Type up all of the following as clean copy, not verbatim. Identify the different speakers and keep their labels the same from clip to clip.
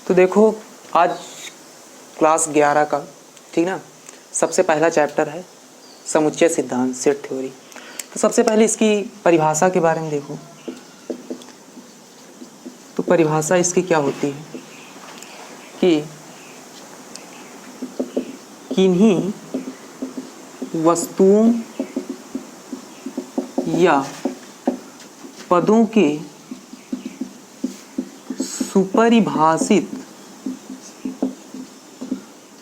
Speaker 1: तो देखो आज क्लास 11 का, ठीक ना, सबसे पहला चैप्टर है समुच्चय सिद्धांत, सेट थ्योरी। तो सबसे पहले इसकी परिभाषा के बारे में देखो। तो परिभाषा इसकी क्या होती है कि किन्हीं वस्तुओं या पदों के सुपरिभाषित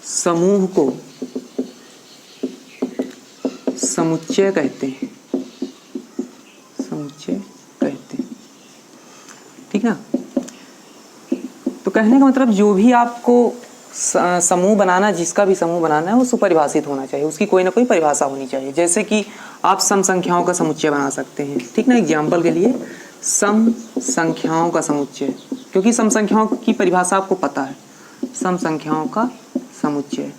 Speaker 1: समूह को समुच्चय कहते हैं। समुच्चय कहते हैं, ठीक ना। तो कहने का मतलब जो भी आपको समूह बनाना, जिसका भी समूह बनाना है वो सुपरिभाषित होना चाहिए, उसकी कोई ना कोई परिभाषा होनी चाहिए। जैसे कि आप सम संख्याओं का समुच्चय बना सकते हैं, ठीक ना। एग्जाम्पल के लिए सम संख्याओं का समुच्चय, क्योंकि सम संख्याओं की परिभाषा आपको पता है, सम संख्याओं का समुच्चय,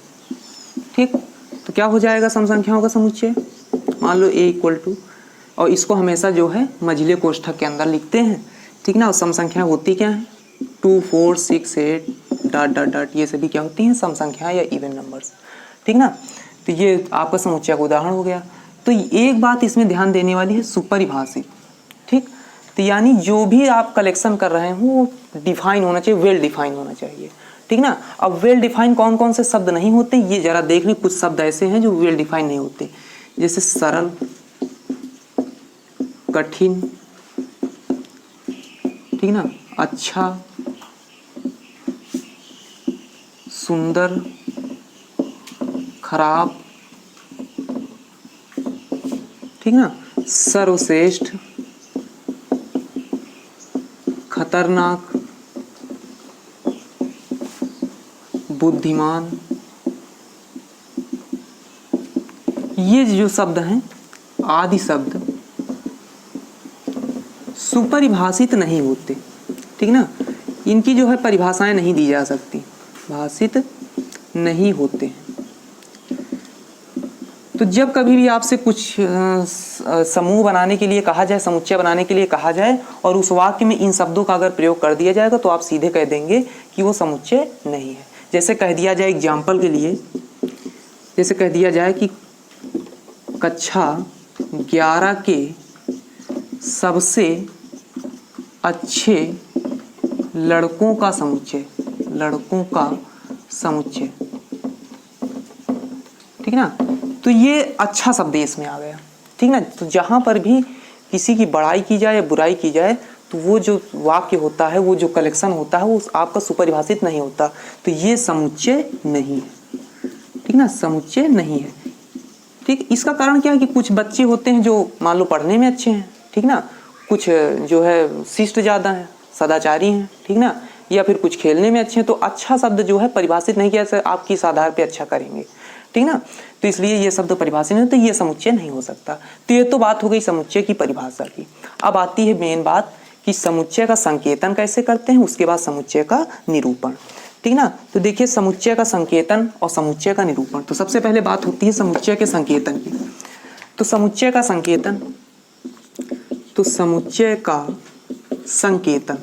Speaker 1: ठीक। तो क्या हो जाएगा सम संख्याओं का समुच्चय? मान लो a इक्वल टू, और इसको हमेशा जो है मझले कोष्ठक के अंदर लिखते हैं, ठीक ना। और सम संख्याएं होती क्या हैं? 2, 4, 6, 8 डॉट डॉट डॉट, ये सभी क्या होती हैं? सम संख्याएं या इवन नंबर्स, ठीक ना। तो ये आपका समुच्चय का उदाहरण हो गया। तो एक बात इसमें ध्यान देने वाली है, सुपरिभाषित, ठीक। तो यानी जो भी आप कलेक्शन कर रहे हो वो डिफाइन होना चाहिए, वेल डिफाइन होना चाहिए, ठीक ना। अब वेल डिफाइन कौन कौन से शब्द नहीं होते ये जरा देख लें। कुछ शब्द ऐसे हैं जो वेल डिफाइन नहीं होते, जैसे सरल, कठिन, ठीक ना, अच्छा, सुंदर, खराब, ठीक ना, सर्वश्रेष्ठ, खतरनाक, बुद्धिमान। ये जो शब्द हैं, आदि शब्द सुपरिभाषित नहीं होते, ठीक ना। इनकी जो है परिभाषाएं नहीं दी जा सकती, भाषित नहीं होते। तो जब कभी भी आपसे कुछ समूह बनाने के लिए कहा जाए, समुच्चय बनाने के लिए कहा जाए, और उस वाक्य में इन शब्दों का अगर प्रयोग कर दिया जाएगा तो आप सीधे कह देंगे कि वो समुच्चय नहीं है। जैसे कह दिया जाए एग्जाम्पल के लिए, जैसे कह दिया जाए कि कक्षा 11 के सबसे अच्छे लड़कों का समुच्चय, लड़कों का समुच्चय, ठीक ना। तो ये अच्छा शब्द इसमें आ गया, ठीक ना। तो जहां पर भी किसी की बड़ाई की जाए या बुराई की जाए तो वो जो वाक्य होता है, वो जो कलेक्शन होता है, वो आपका सुपरिभाषित नहीं होता। तो ये समुच्चय नहीं है, ठीक ना, समुच्चय नहीं है, ठीक। इसका कारण क्या है कि कुछ बच्चे होते हैं जो मान लो पढ़ने में अच्छे हैं, ठीक ना, कुछ जो है शिष्ट ज़्यादा हैं, सदाचारी हैं, ठीक ना, या फिर कुछ खेलने में अच्छे हैं। तो अच्छा शब्द जो है परिभाषित नहीं किया, आप किस आधार पे अच्छा करेंगे, ठीक ना। तो इसलिए ये शब्द परिभाषित नहीं, तो ये समुच्चय नहीं हो सकता। तो ये तो बात हो गई समुच्चय की परिभाषा की। अब आती है मेन बात कि समुच्चय का संकेतन कैसे करते हैं, उसके बाद समुच्चय का निरूपण, ठीक ना। तो देखिए समुच्चय का संकेतन और समुच्चय का निरूपण। तो सबसे पहले बात होती है समुच्चय के संकेतन की। तो समुच्चय का संकेतन, तो समुच्चय का संकेतन,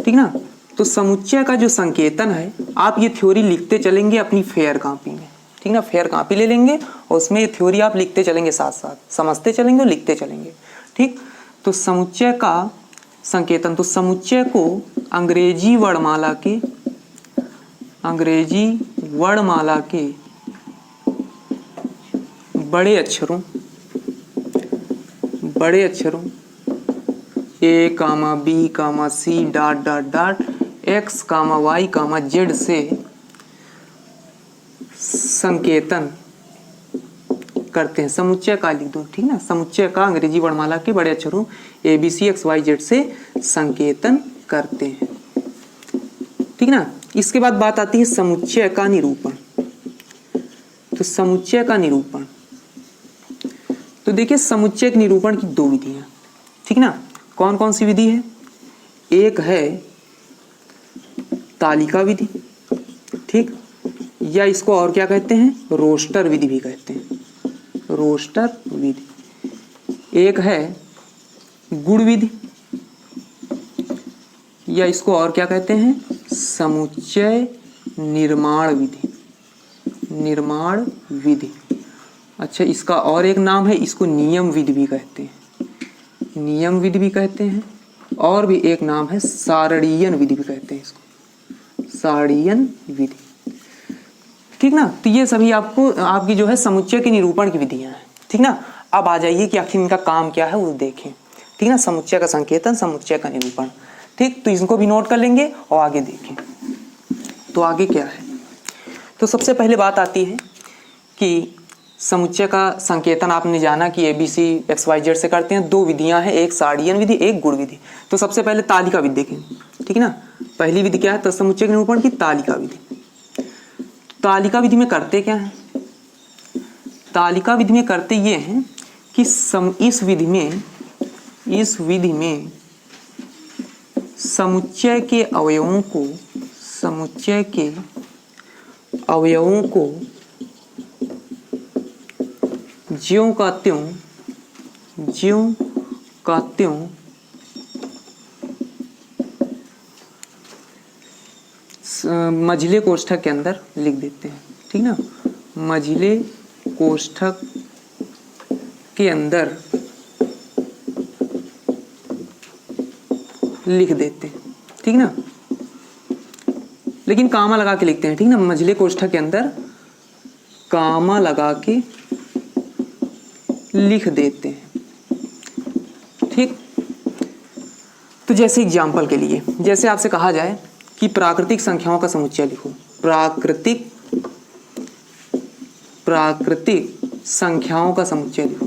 Speaker 1: ठीक ना। तो समुच्चय का जो संकेतन है, आप ये थ्योरी लिखते चलेंगे अपनी फेयर कॉपी में, ठीक ना। फेयर कॉपी ले लेंगे और उसमें ये थ्योरी आप लिखते चलेंगे, साथ साथ समझते चलेंगे और लिखते चलेंगे, ठीक। तो समुच्चय का संकेतन, तो समुच्चय को अंग्रेजी वर्णमाला के, अंग्रेजी वर्णमाला के बड़े अक्षरों, बड़े अक्षरों A, B, C dot dot dot X, Y, Z से संकेतन करते हैं। समुच्चय का लिख दो, ठीक ना। समुच्चय का अंग्रेजी वर्णमाला के बड़े अक्षरों ABC, X, Y, Z से संकेतन करते हैं, ठीक ना। इसके बाद बात आती है समुच्चय का निरूपण। तो समुच्चय का निरूपण, तो देखिए समुच्चय के निरूपण की दो विधियां, ठीक ना। कौन कौन सी विधि है? एक है तालिका विधि, ठीक, या इसको और क्या कहते हैं? रोस्टर विधि भी कहते हैं, रोस्टर विधि। एक है गुण विधि, या इसको और क्या कहते हैं? समुच्चय निर्माण विधि, निर्माण विधि। अच्छा, इसका और एक नाम है, इसको नियम विधि भी कहते हैं, नियम विधि भी कहते हैं, और भी एक नाम है सारणीयन विधि भी कहते हैं इसको, सारणीयन विधि। ठीक ना। तो ये सभी आपको आपकी जो है समुच्चय के निरूपण की विधियां हैं। ठीक ना। अब आ जाइए कि आखिर इनका काम क्या है वो देखें। ठीक ना। समुच्चय का संकेतन, समुच्चय का निरूपण। ठीक, तो इसको भी नोट कर लेंगे और आगे देखें। तो आगे क्या है, तो सबसे पहले बात आती है कि समुच्चय का संकेतन आपने जाना कि ABC XYZ से करते हैं। दो विधियां हैं, एक सारणीयन विधि, एक गुण विधि। तो सबसे पहले तालिका विधि देखें। ठीक है ना। पहली विधि क्या है, तत्समुच्चय के निरूपण की तालिका विधि। तालिका विधि में करते क्या है, तालिका विधि में करते ये हैं कि इस विधि में समुच्चय के अवयवों को, समुच्चय के अवयवों को ज्यों का त्यों मझिले कोष्ठक के अंदर लिख देते हैं। ठीक ना। मझिले कोष्ठक के अंदर लिख देते हैं। ठीक ना। लेकिन कामा लगा के लिखते हैं। ठीक ना। मझिले कोष्ठक के अंदर कामा लगा के लिख देते हैं। ठीक। तो जैसे एग्जाम्पल के लिए, जैसे आपसे कहा जाए कि प्राकृतिक संख्याओं का समुच्चय लिखो, प्राकृतिक संख्याओं का समुच्चय लिखो,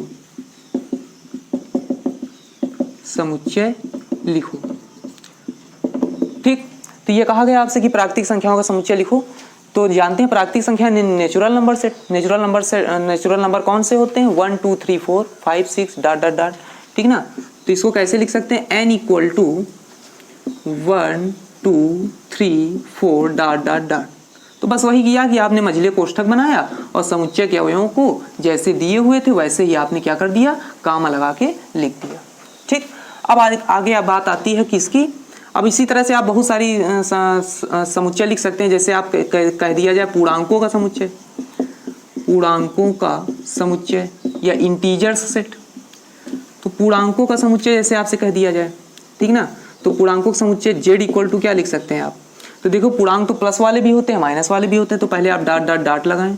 Speaker 1: समुच्चय लिखो। ठीक। तो ये कहा गया आपसे कि प्राकृतिक संख्याओं का समुच्चय लिखो। तो जानते हैं प्राकृतिक संख्या natural number set, natural number कौन से होते हैं, 1 2 3 4 5 6 डॉट डॉट डॉट। ठीक ना। तो इसको कैसे लिख सकते हैं, n equal to 1 2 3 4 dot dot dot. तो बस वही किया कि आपने मझिले कोष्ठक बनाया और समुच्चय के अवयवों को जैसे दिए हुए थे वैसे ही आपने क्या कर दिया, कामा लगा के लिख दिया। ठीक। अब आगे बात आती है किसकी, अब इसी तरह से आप बहुत सारी समुच्चय लिख सकते हैं। जैसे आप कह दिया जाए पूर्णांकों का समुच्चय, पूर्णांकों का समुच्चय या इंटीजर्स सेट। तो पूर्णांकों का समुच्चय जैसे आपसे कह दिया जाए, ठीक ना, तो पूर्णांकों का समुच्चय z इक्वल टू क्या लिख सकते हैं आप। तो देखो पूर्णांक तो प्लस वाले भी होते हैं, माइनस वाले भी होते हैं। तो पहले आप डॉट डॉट डॉट लगाएं,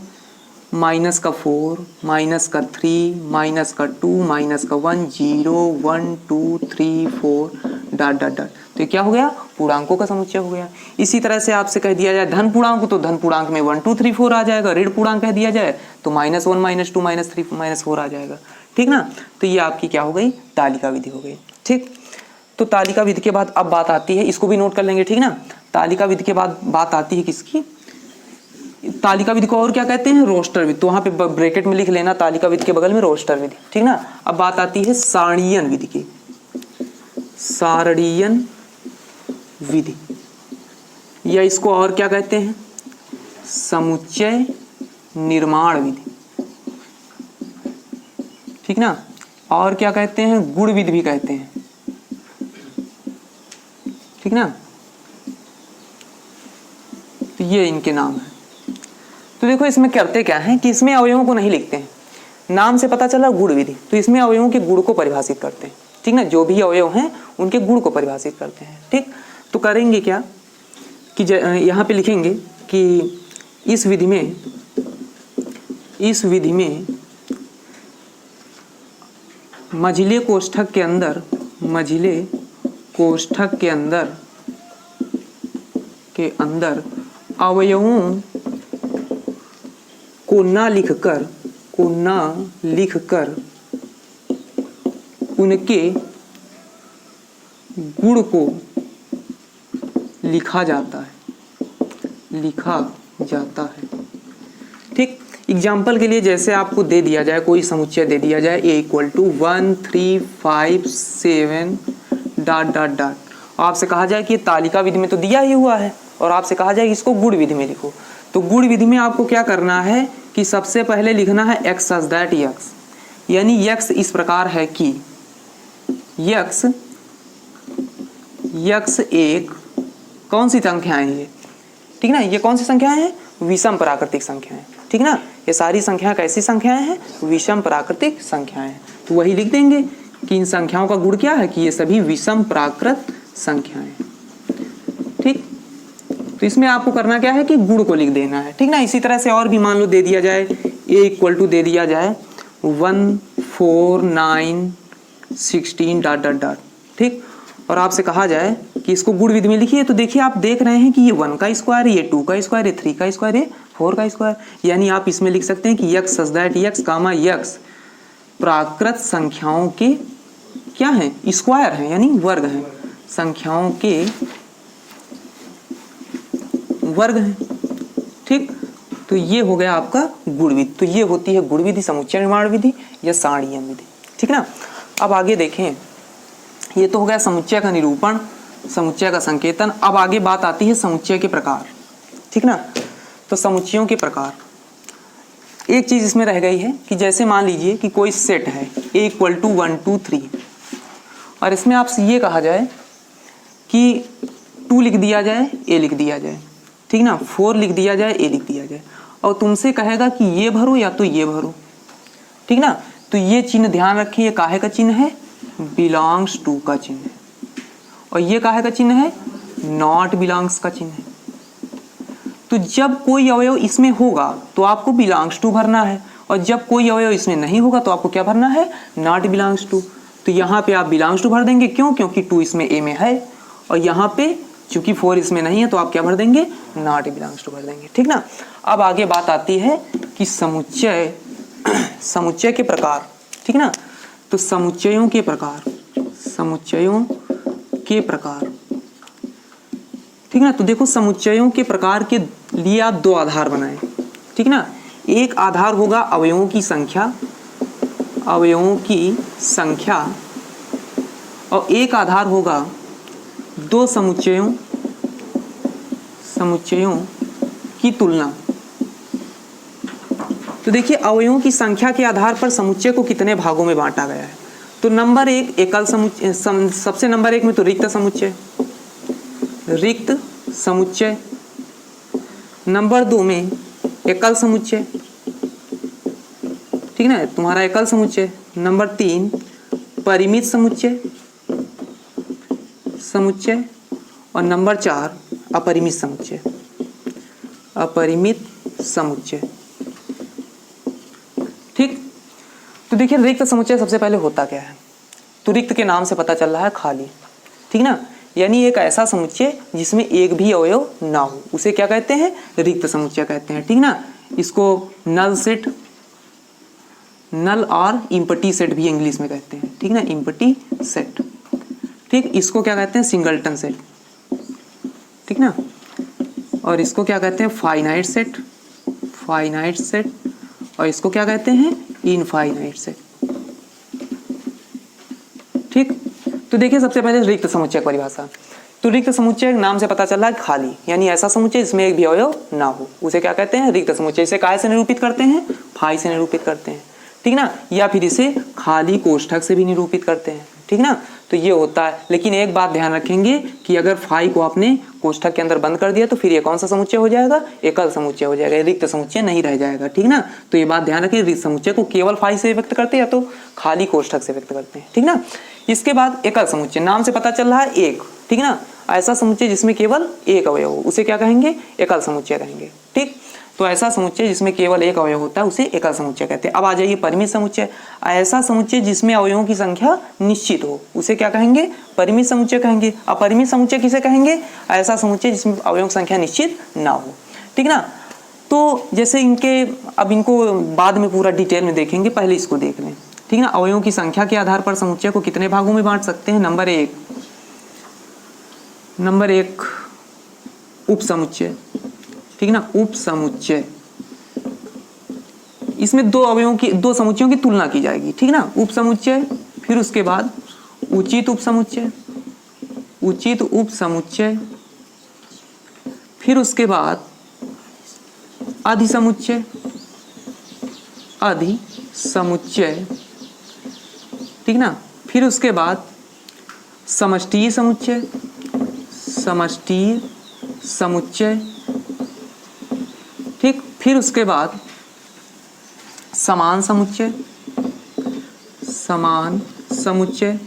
Speaker 1: माइनस का 4, माइनस का 3, माइनस का 2, माइनस का 1, 0 1 2 3 4 डॉट डॉट डॉट। तो ये क्या हो गया, पूर्णांकों का समुच्चय हो गया। इसी तरह से आपसे कह दिया जाए धन पूर्णांक, तो धन पूर्णांक में 1 2 3 4 आ जाएगा। ऋण पूर्णांक कह दिया जाए तो -1 -2 -3 -4 आ जाएगा। ठीक ना। तो ये आपकी क्या हो गई, तालिका विधि हो गई। ठीक। तो तालिका विधि के बाद अब बात आती है, इसको भी नोट कर लेंगे। ठीक ना। तालिका विधि के बाद बात आती है किसकी, तालिका विधि को और क्या कहते हैं, रोस्टर विधि। तो वहां पे ब्रैकेट में लिख लेना तालिका विधि के बगल में रोस्टर विधि। ठीक ना। अब बात आती है सारणीयन विधि की, सारणीयन विधि, या इसको और क्या कहते हैं, समुच्चय निर्माण विधि। ठीक ना। और क्या कहते हैं, गुण विधि भी कहते हैं। ठीक ना। तो ये इनके नाम है। तो देखो इसमें करते क्या है कि इसमें अवयवों को नहीं लिखते हैं, नाम से पता चला गुण विधि। तो इसमें अवयवों के गुण को परिभाषित करते हैं। ठीक ना। जो भी अवयव हैं उनके गुण को परिभाषित करते हैं। ठीक। तो करेंगे क्या कि यहाँ पे लिखेंगे कि इस विधि में मझिले कोष्ठक के अंदर अवयवों को ना लिखकर उनके गुण को लिखा जाता है। ठीक। एग्जाम्पल के लिए जैसे आपको दे दिया जाए, कोई समुच्चय दे दिया जाए a equal to 1 3 5 7 dot dot dot, आपसे कहा जाए कि ये तालिका विधि में तो दिया ही हुआ है और आपसे कहा जाए कि इसको गुण विधि में लिखो। तो गुण विधि में आपको क्या करना है कि सबसे पहले लिखना है x सच दैट x, यानी x इस प्रकार है कि x एक कौन सी संख्याएं हैं ये, ठीक ना, ये कौन सी संख्याएं हैं, विषम प्राकृतिक संख्याएं, ठीक ना, ये सारी संख्याएं कैसी संख्याएं हैं, विषम प्राकृतिक संख्याएं हैं। तो वही लिख देंगे कि इन संख्याओं का गुण क्या है कि ये सभी विषम प्राकृत संख्याएं हैं, ठीक। तो इसमें आपको करना क्या है कि गुण को लिख देना है, ठीक ना। इसी तरह से और भी मान लो दे दिया जाए a इक्वल टू दे दिया जाए 1 4 9 16 डॉट डॉट डॉट, ठीक, और आपसे कहा जाए कि इसको गुण विधि में लिखिए, तो देखिए आप देख रहे हैं कि ये 1 का स्क्वायर है, ये 2 का स्क्वायर है, 3 का स्क्वायर है, 4 का स्क्वायर, यानी आप इसमें लिख सकते हैं कि x such that x comma x प्राकृत संख्याओं के क्या है, स्क्वायर है, यानी वर्ग है, संख्याओं के वर्ग है, ठीक। तो ये हो गया आपका गुण विधि। तो ये होती है गुण विधि, समुच्चय निर्माण विधि या सारणियम विधि, ठीक ना। अब आगे देखें, ये तो हो गया समुच्चय का निरूपण, समुच्चय का संकेतन। अब आगे बात आती है समुच्चय के प्रकार, ठीक ना। तो समुच्चयों के प्रकार, एक चीज इसमें रह गई है कि जैसे मान लीजिए कि कोई सेट है a इक्वल टू 1 2 3 और इसमें आपसे ये कहा जाए कि 2 लिख दिया जाए, a लिख दिया जाए, ठीक ना, 4 लिख दिया जाए, a लिख दिया जाए, और तुमसे कहेगा कि ये भरो या तो ये भरो, ठीक ना। तो ये चिन्ह ध्यान रखिए, ये काहे का चिन्ह है, बिलोंग्स टू का चिन्ह है, और ये काहे का चिन्ह है, नॉट बिलोंग्स का चिन्ह है। तो जब कोई अवयव इसमें होगा तो आपको बिलोंग्स टू भरना है, और जब कोई अवयव इसमें नहीं होगा तो आपको क्या भरना है, नॉट बिलोंग्स टू। तो यहाँ पे आप बिलोंग्स टू भर देंगे, क्यों, क्योंकि 2 इसमें a में है, और यहाँ पे चूंकि 4 इसमें नहीं है तो आप क्या भर देंगे, नॉट बिलोंग्स टू भर देंगे, ठीक ना। अब आगे बात आती है कि समुच्चय, समुच्चय के प्रकार, ठीक ना। तो समुच्चयों के प्रकार, समुच्चयों के प्रकार, ठीक ना। तो देखो समुच्चयों के प्रकार के लिए आप 2 आधार बनाएं, ठीक ना। एक आधार होगा अवयवों की संख्या, अवयवों की संख्या, और एक आधार होगा 2 समुच्चयों, समुच्चयों की तुलना। तो देखिए अवयवों की संख्या के आधार पर समुच्चय को कितने भागों में बांटा गया है। तो नंबर 1 एकल समुच्चय, सबसे नंबर 1 में तो रिक्त समुच्चय, रिक्त समुच्चय। नंबर 2 में एकल समुच्चय, ठीक ना, तुम्हारा एकल समुच्चय। नंबर 3 परिमित समुच्चय, समुच्चय, और नंबर 4 अपरिमित समुच्चय, अपरिमित समुच्चय, ठीक। तो देखिए रिक्त समुच्चय सबसे पहले होता क्या है, तो रिक्त के नाम से पता चल रहा है खाली, ठीक ना, यानी एक ऐसा समुच्चय जिसमें एक भी अवयव ना हो, उसे क्या कहते हैं, रिक्त समुच्चय कहते हैं, ठीक ना। इसको नल सेट, नल और इम्पटी सेट भी इंग्लिश में कहते हैं, ठीक ना, इम्पटी सेट, ठीक। इसको क्या कहते हैं, सिंगलटन सेट, ठीक ना, और इसको क्या कहते हैं, फाइनाइट सेट, फाइनाइट सेट, और इसको क्या कहते हैं, इनफाइनाइट सेट, ठीक। तो देखिए सबसे पहले रिक्त समुच्चय की परिभाषा। तो रिक्त समुच्चय नाम से पता चल रहा है खाली, यानी ऐसा समुच्चय जिसमें एक भी अवयव ना हो, उसे क्या कहते हैं, रिक्त समुच्चय। इसे काय से निरूपित करते हैं, फाई से निरूपित करते हैं, ठीक ना, या फिर इसे खाली कोष्ठक से भी निरूपित करते हैं, ठीक ना। तो ये होता है, लेकिन एक बात ध्यान रखेंगे कि अगर फाई को आपने कोष्ठक के अंदर बंद कर दिया तो फिर ये कौन सा समुच्चय हो जाएगा, एकल समुच्चय हो जाएगा, रिक्त समुच्चय नहीं रह जाएगा, ठीक ना। तो ये बात ध्यान रखें, रिक्त समुच्चय को केवल फाई से व्यक्त करते हैं या तो खाली कोष्ठक से व्यक्त करते हैं, ठीक ना। इसके बाद एकल समुच्चय, नाम से पता चल रहा है एक, ठीक ना, ऐसा समुच्चय जिसमें केवल एक अवयव हो उसे क्या कहेंगे, एकल समुच्चय कहेंगे, ठीक। तो ऐसा समुच्चय जिसमें केवल एक अवयव होता है उसे एकल समुच्चय कहते हैं। अब आ जाइए परिमित समुच्चय, ऐसा समुच्चय जिसमें अवयवों की संख्या निश्चित हो उसे क्या कहेंगे, परिमित समुच्चय कहेंगे। अपरिमित समुच्चय किसे कहेंगे, ऐसा समुच्चय जिसमें अवयवों की संख्या निश्चित ना हो, ठीक ना। तो जैसे इनके, अब इनको बाद में पूरा डिटेल में देखेंगे, पहले इसको देख लें, ठीक ना। अवयवों की संख्या के आधार पर समुच्चय को कितने भागों में बांट सकते हैं। नंबर 1 उप समुच्चय, ठीक ना, उप समुच्चय। इसमें 2 अवयवों की, 2 समुच्चयों की तुलना की जाएगी, ठीक ना, उप समुच्चय। फिर उसके बाद उचित उप समुच्चय, उचित उप समुच्चय। फिर उसके बाद अधिसमुच्चय, अधिसमुच्चय, ठीक ना। फिर उसके बाद समष्टीय समुच्चय, समष्टीय समुच्चय, ठीक। फिर उसके बाद समान समुच्चय, समान समुच्चय,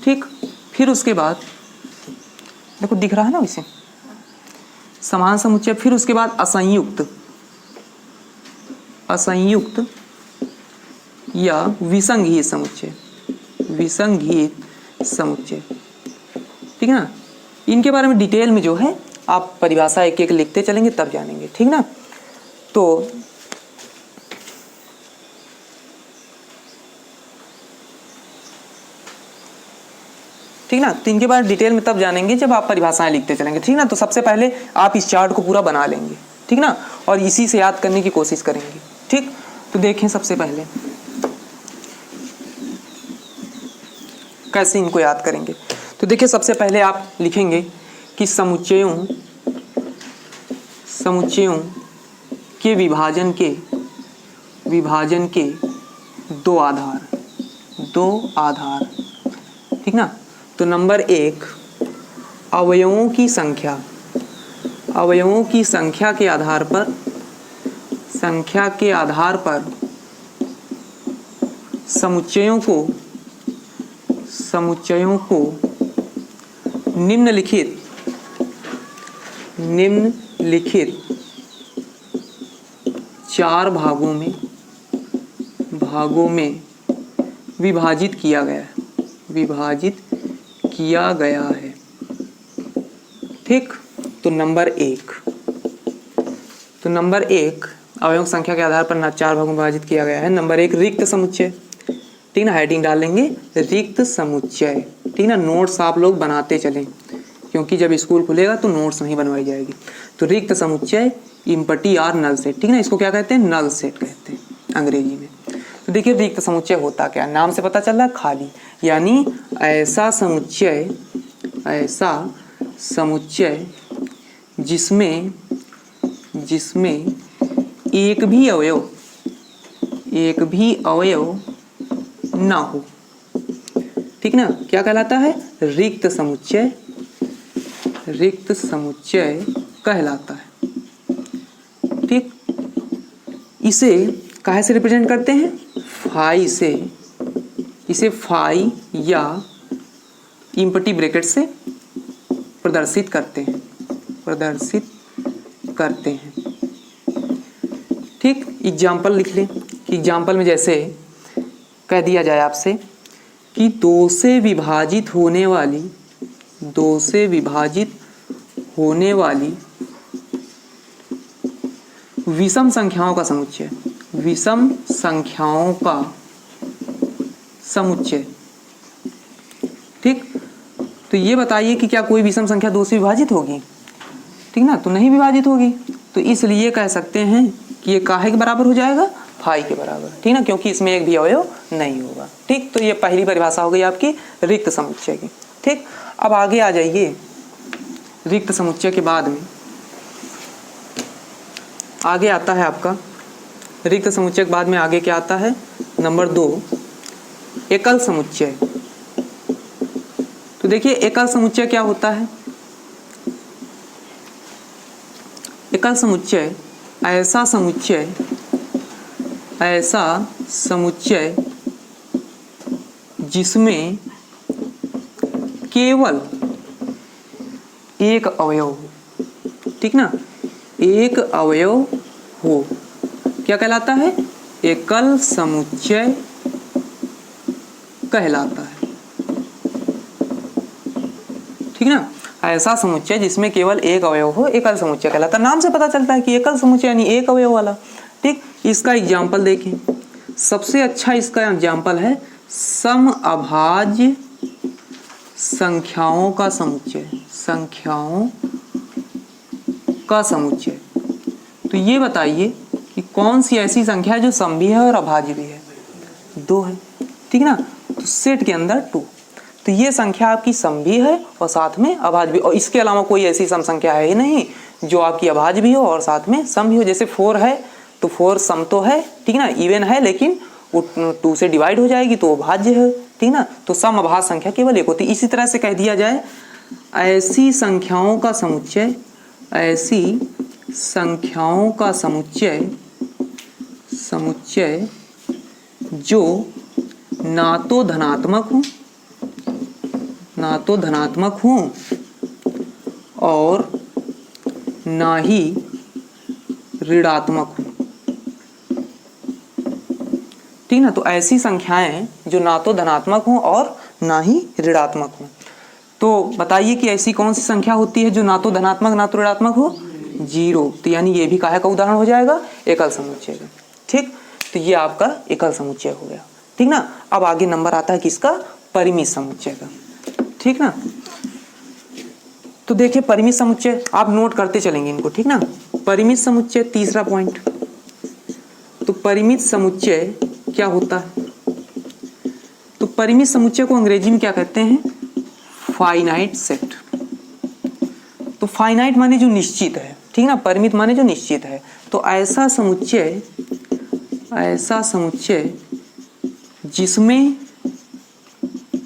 Speaker 1: ठीक। फिर उसके बाद देखो दिख रहा है ना इसे, समान समुच्चय। फिर उसके बाद असंयुक्त, असंयुक्त या विसंगीत समुच्चय, विसंगीत समुच्चय, ठीक है ना। इनके बारे में डिटेल में जो है आप परिभाषा एक एक लिखते चलेंगे तब जानेंगे, ठीक ना। तो ठीक ना, तो इनके बारे में डिटेल में तब जानेंगे जब आप परिभाषाएं लिखते चलेंगे, ठीक ना। तो सबसे पहले आप इस चार्ट को पूरा बना लेंगे, ठीक ना, और इसी से याद करने की कोशिश करेंगे, ठीक। तो देखें सबसे पहले कैसे इनको याद करेंगे। तो देखिए सबसे पहले आप लिखेंगे कि समुच्चयों के विभाजन के दो आधार, ठीक ना। तो नंबर एक, अवयवों की संख्या के आधार पर समुच्चयों को निम्नलिखित चार भागों में विभाजित किया गया है, ठीक। तो नंबर एक अवयव संख्या के आधार पर चार भागों में विभाजित किया गया है। नंबर एक, रिक्त समुच्चय, ठीक ना, हेडिंग डाल लेंगे रिक्त समुच्चय, ठीक ना। नोट्स आप लोग बनाते चलें क्योंकि जब स्कूल खुलेगा तो नोट्स नहीं बनवाई जाएगी। तो रिक्त समुच्चय इम्पटी और नल सेट, ठीक ना, इसको क्या कहते हैं, नल सेट कहते हैं अंग्रेजी में। तो देखिए रिक्त समुच्चय होता क्या, नाम से पता चल रहा है, खाली, यानी ऐसा समुच्चय जिसमें एक भी अवयव ना हो, ठीक ना, क्या कहलाता है, रिक्त समुच्चय कहलाता है, ठीक। इसे काहे से रिप्रेजेंट करते हैं, फाई से, इसे फाई या इम्पटी ब्रैकेट से प्रदर्शित करते हैं, ठीक। एग्जाम्पल लिख लें कि एग्जाम्पल में जैसे कह दिया जाए आपसे कि दो से विभाजित होने वाली विषम संख्याओं का समुच्चय, ठीक। तो ये बताइए कि क्या कोई विषम संख्या दो से विभाजित होगी, ठीक ना, तो नहीं विभाजित होगी। तो इसलिए कह सकते हैं कि ये काहे के बराबर हो जाएगा, फाई के बराबर, ठीक ना, क्योंकि इसमें एक भी अवयव नहीं होगा, ठीक। तो ये पहली परिभाषा हो गई आपकी रिक्त समुच्चय की, ठीक। अब आगे आ जाइए, रिक्त समुच्चय के बाद में आगे आता है आपका, रिक्त समुच्चय के बाद में आगे क्या आता है, नंबर दो, एकल समुच्चय। तो देखिए एकल समुच्चय क्या होता है, एकल समुच्चय ऐसा समुच्चय जिसमें केवल एक अवयव हो, ठीक ना, एक अवयव हो, क्या कहलाता है, एकल समुच्चय कहलाता है, ठीक ना। ऐसा समुच्चय जिसमें केवल एक अवयव हो एकल समुच्चय कहलाता है। नाम से पता चलता है कि एकल समुच्चय यानी एक अवयव वाला, ठीक। इसका एग्जाम्पल देखें, सबसे अच्छा इसका एग्जाम्पल है समअभाज्य संख्याओं का समुच्चय। तो ये बताइए कि कौन सी ऐसी संख्या है जो सम भी है और अभाज्य भी है, दो है, ठीक ना। तो सेट के अंदर 2, तो ये संख्या आपकी सम भी है और साथ में अभाज्य भी, और इसके अलावा कोई ऐसी सम संख्या है ही नहीं जो आपकी अभाज्य भी हो और साथ में सम भी हो। जैसे 4 है तो 4 सम तो है, ठीक ना, इवन है, लेकिन वो 2 से डिवाइड हो जाएगी तो वो भाज्य है, ठीक ना। तो सम अभाज्य संख्या केवल एक होती है। इसी तरह से कह दिया जाए ऐसी संख्याओं का समुच्चय, ऐसी संख्याओं का समुच्चय जो ना तो धनात्मक हो और ना ही ऋणात्मक हो। ठीक ना, तो ऐसी संख्याएं जो ना तो धनात्मक हो और ना ही ऋणात्मक हो। तो बताइए कि ऐसी कौन सी संख्या होती है जो ना तो धनात्मक ना तो ऋणात्मक हो? 0। तो यानी ये भी काहे का उदाहरण हो जाएगा? एकल समुच्चय का। ठीक, तो ये आपका एकल समुच्चय हो गया। ठीक ना, अब आगे नंबर आता है किसका? परिमित समुच्चय का। ठीक ना, तो देखिए परिमित समुच्चय आप नोट करते चलेंगे इनको। ठीक ना, परिमित समुच्चय तीसरा पॉइंट। तो परिमित समुच्चय क्या होता है? तो परिमित समुच्चय को अंग्रेजी में क्या कहते हैं? Finite set. तो फाइनाइट माने जो निश्चित है, ठीक ना, परिमित माने जो निश्चित है। तो ऐसा समुच्चय जिसमें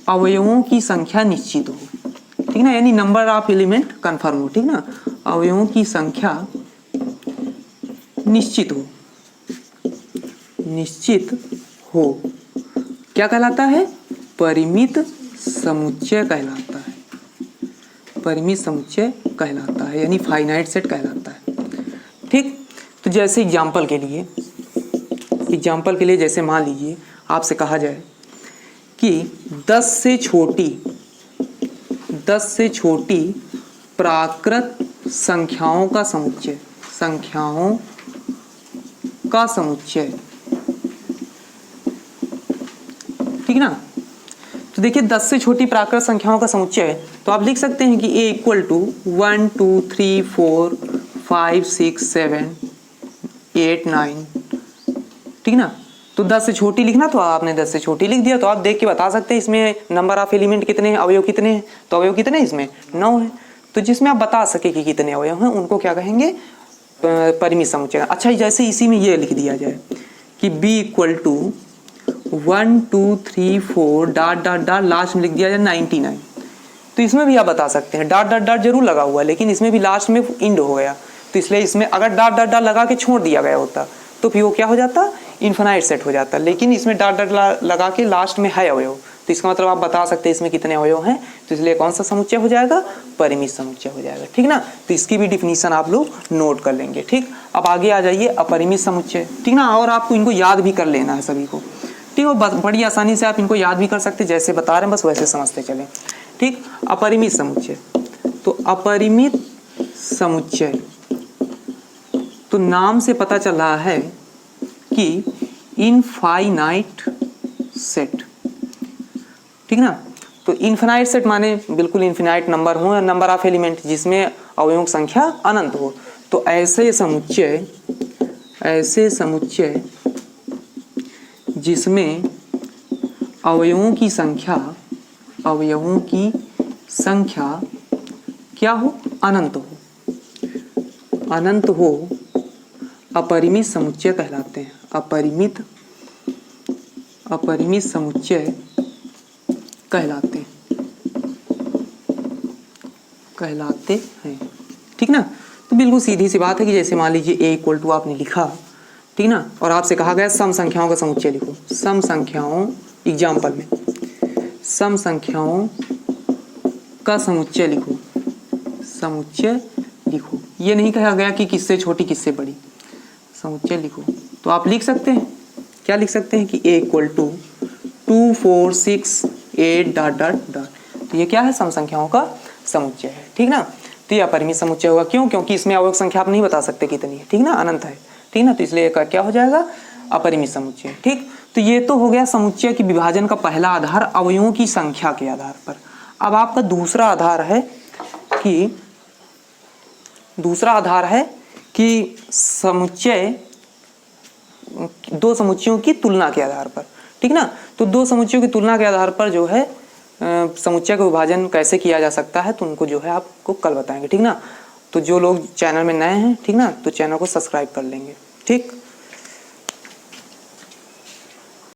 Speaker 1: अवयवों की संख्या निश्चित हो। ठीक ना, यानी नंबर ऑफ एलिमेंट कन्फर्म हो। ठीक ना, अवयवों की संख्या निश्चित हो, क्या कहलाता है? परिमित समुच्चय कहलाता है। परिमित समुच्चय कहलाता है, यानी फाइनाइट सेट कहलाता है। ठीक, तो जैसे एग्जाम्पल के लिए जैसे मान लीजिए आपसे कहा जाए कि 10 से छोटी प्राकृत संख्याओं का समुच्चय। ठीक ना, तो देखिए 10 से छोटी प्राकृत संख्याओं का समुच्चय, तो आप लिख सकते हैं कि a इक्वल टू 1 2 3 4 5 6 7 8 9। ठीक ना, तो 10 से छोटी लिखना, तो आपने 10 से छोटी लिख दिया। तो आप देख के बता सकते हैं इसमें नंबर ऑफ एलिमेंट कितने हैं, अवयव कितने हैं। तो अवयव कितने हैं इसमें? 9 है। तो जिसमें आप बता सके कि कितने अवयव हैं उनको क्या कहेंगे? परिमित समुच्चय। अच्छा, जैसे इसी में ये लिख दिया जाए कि b equal to 1 2 3 4 dot dot dot, last में लिख दिया जाए 99। तो इसमें भी आप बता सकते हैं, डॉट डॉट डॉट जरूर लगा हुआ है लेकिन इसमें भी लास्ट में इंड हो गया। तो इसलिए इसमें अगर डॉट डॉट डॉट लगा के छोड़ दिया गया होता तो फिर वो क्या हो जाता? इन्फिनाइट सेट हो जाता। लेकिन इसमें डॉट डॉट लगा के लास्ट में है अवयव, तो इसका मतलब आप बता सकते हैं इसमें कितने अवयव हैं। तो इसलिए कौन सा समुच्चय हो जाएगा? परिमित समुच्चय हो जाएगा। ठीक ना, तो इसकी भी डिफिनीशन आप लोग नोट कर लेंगे। ठीक, अब आगे आ जाइए अपरिमित समुच्चय। ठीक ना, और आपको इनको याद भी कर लेना है सभी को। ठीक, और बड़ी आसानी से आप इनको याद भी कर सकते हैं, जैसे बता रहे हैं बस वैसे समझते चलें। ठीक, अपरिमित समुच्चय। तो अपरिमित समुच्चय, तो नाम से पता चल रहा है कि इनफाइनाइट सेट। ठीक ना, तो इनफाइनाइट सेट माने बिल्कुल इनफिनाइट नंबर हो, नंबर ऑफ एलिमेंट जिसमें अवयवों की संख्या अनंत हो। तो ऐसे समुच्चय जिसमें अवयवों की संख्या क्या हो? अनंत हो, अपरिमित समुच्चय कहलाते हैं। अपरिमित समुच्चय कहलाते हैं। ठीक ना, तो बिल्कुल सीधी सी बात है कि जैसे मान लीजिए a इक्वल टू आपने लिखा, ठीक ना, और आपसे कहा गया सम संख्याओं का समुच्चय लिखो। सम संख्याओं, एग्जाम्पल में सम संख्याओं का समुच्चय लिखो। ये नहीं कहा गया कि किससे छोटी किससे बड़ी, समुच्चय लिखो। तो आप लिख सकते हैं, क्या लिख सकते हैं कि a equal to 2 4 6 8 dot dot dot. तो ये क्या है? सम संख्याओं का समुच्चय है। ठीक ना, तो ये अपरिमित समुच्चय होगा। क्यों? क्योंकि इसमें अवयव संख्या आप नहीं बता सकते कितनी है। ठीक ना, अनंत है। ठीक ना, तो इसलिए क्या हो जाएगा? अपरिमित समुच्चय। ठीक, तो ये तो हो गया समुच्चय की विभाजन का पहला आधार, अवयवों की संख्या के आधार पर। अब आपका दूसरा आधार है कि समुच्चय, दो समुच्चयों की तुलना के आधार पर। ठीक ना, तो दो समुच्चयों की तुलना के आधार पर जो है समुच्चय का विभाजन कैसे किया जा सकता है, तो उनको जो है आपको कल बताएंगे। ठीक ना, तो जो लोग चैनल में नए हैं, ठीक ना, तो चैनल को सब्सक्राइब कर लेंगे। ठीक।